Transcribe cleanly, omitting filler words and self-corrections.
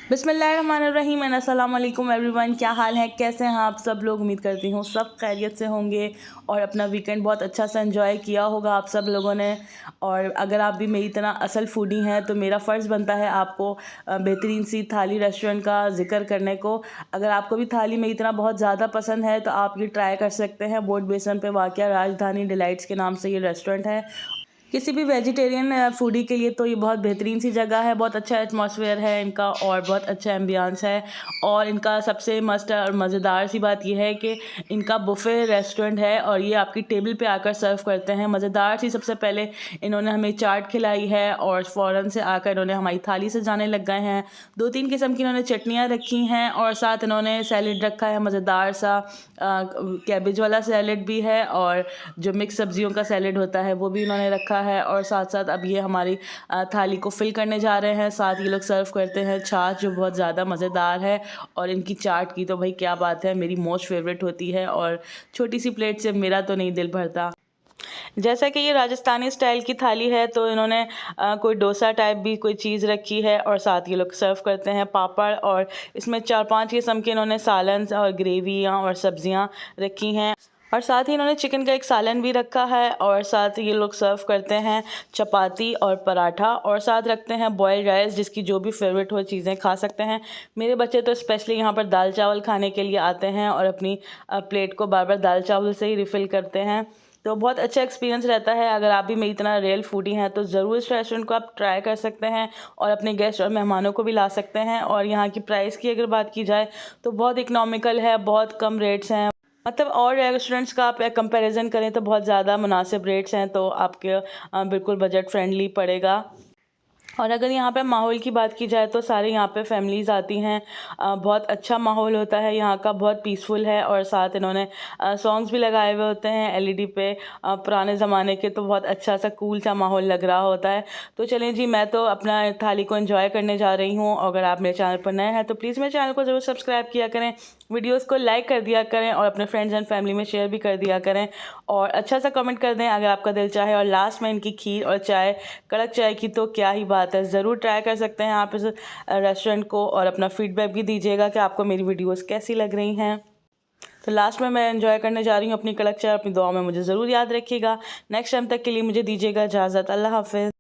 बिस्मिल्लाहिर्रहमानिर्रहीम एंड अस्सलाम वालेकुम एवरीवन। क्या हाल है, कैसे हैं आप सब लोग। उम्मीद करती हूँ सब खैरियत से होंगे और अपना वीकेंड बहुत अच्छा सा एंजॉय किया होगा आप सब लोगों ने। और अगर आप भी मेरी तरह असल फूडी हैं तो मेरा फ़र्ज़ बनता है आपको बेहतरीन सी थाली रेस्टोरेंट का जिक्र करने को। अगर आपको भी थाली मेरी तरह बहुत ज़्यादा पसंद है तो आप ये ट्राई कर सकते हैं। बोट बेसन पे वाक़या राजधानी डिलाइट्स के नाम से ये रेस्टोरेंट है। किसी भी वेजिटेरियन फूडी के लिए तो ये बहुत बेहतरीन सी जगह है। बहुत अच्छा एटमॉस्फेयर है इनका और बहुत अच्छा एम्बियंस है। और इनका सबसे मस्त और मज़ेदार सी बात यह है कि इनका बुफ़े रेस्टोरेंट है और ये आपकी टेबल पे आकर सर्व करते हैं। मज़ेदार सी सबसे पहले इन्होंने हमें चाट खिलाई है और फ़ौरन से आकर इन्होंने हमारी थाली से जाने लग गए हैं। 2-3 किस्म की इन्होंने चटनियाँ रखी हैं और साथ इन्होंने सैलेड रखा है मज़ेदार सा। कैबेज वाला सैलेड भी है और जो मिक्स सब्जियों का सैलेड होता है वो भी इन्होंने रखा है। और साथ साथ अब ये हमारी थाली को फिल करने जा रहे हैं। साथ ये लोग सर्व करते हैं छाछ जो बहुत ज़्यादा मज़ेदार है। और इनकी चाट की तो भाई क्या बात है, मेरी मोस्ट फेवरेट होती है और छोटी सी प्लेट से मेरा तो नहीं दिल भरता। जैसा कि ये राजस्थानी स्टाइल की थाली है तो इन्होंने कोई डोसा टाइप भी कोई चीज़ रखी है और साथ ये लोग सर्व करते हैं पापड़। और इसमें 4-5 किस्म के इन्होंने सालन और ग्रेवियाँ और सब्जियाँ रखी हैं। और साथ ही इन्होंने चिकन का एक सालन भी रखा है। और साथ ये लोग सर्व करते हैं चपाती और पराठा और साथ रखते हैं बॉयल्ड राइस, जिसकी जो भी फेवरेट हो चीज़ें खा सकते हैं। मेरे बच्चे तो स्पेशली यहाँ पर दाल चावल खाने के लिए आते हैं और अपनी प्लेट को बार बार दाल चावल से ही रिफ़िल करते हैं। तो बहुत अच्छा एक्सपीरियंस रहता है। अगर आप भी मेरी तरह रियल फूडी हैं तो ज़रूर इस रेस्टोरेंट को आप ट्राई कर सकते हैं और अपने गेस्ट और मेहमानों को भी ला सकते हैं। और यहाँ की प्राइस की अगर बात की जाए तो बहुत इकनॉमिकल है, बहुत कम रेट्स हैं। मतलब और रेस्टोरेंट्स का आप कंपैरिजन करें तो बहुत ज़्यादा मुनासिब रेट्स हैं, तो आपके बिल्कुल बजट फ्रेंडली पड़ेगा। और अगर यहाँ पे माहौल की बात की जाए तो सारे यहाँ पे फैमिलीज़ आती हैं। बहुत अच्छा माहौल होता है यहाँ का, बहुत पीसफुल है। और साथ इन्होंने सॉन्ग्स भी लगाए हुए होते हैं एलईडी पे, पुराने ज़माने के, तो बहुत अच्छा सा कूल सा माहौल लग रहा होता है। तो चलें जी, मैं तो अपना थाली को एंजॉय करने जा रही हूँ। अगर आप मेरे चैनल पर नए हैं तो प्लीज़ मेरे चैनल को ज़रूर सब्सक्राइब किया करें, वीडियोस को लाइक कर दिया करें और अपने फ्रेंड्स एंड फैमिली में शेयर भी कर दिया करें। और अच्छा सा कमेंट कर दें अगर आपका दिल चाहे। और लास्ट में इनकी खीर और चाय, कड़क चाय की तो क्या ही बात है। ज़रूर ट्राई कर सकते हैं आप इस रेस्टोरेंट को और अपना फीडबैक भी दीजिएगा कि आपको मेरी वीडियोस कैसी लग रही हैं। तो लास्ट में मैं एंजॉय करने जा रही हूँ अपनी कड़क चाय। अपनी दुआ में मुझे ज़रूर याद रखिएगा। नेक्स्ट टाइम तक के लिए मुझे दीजिएगा इजाज़त। अल्लाह हाफ़िज़।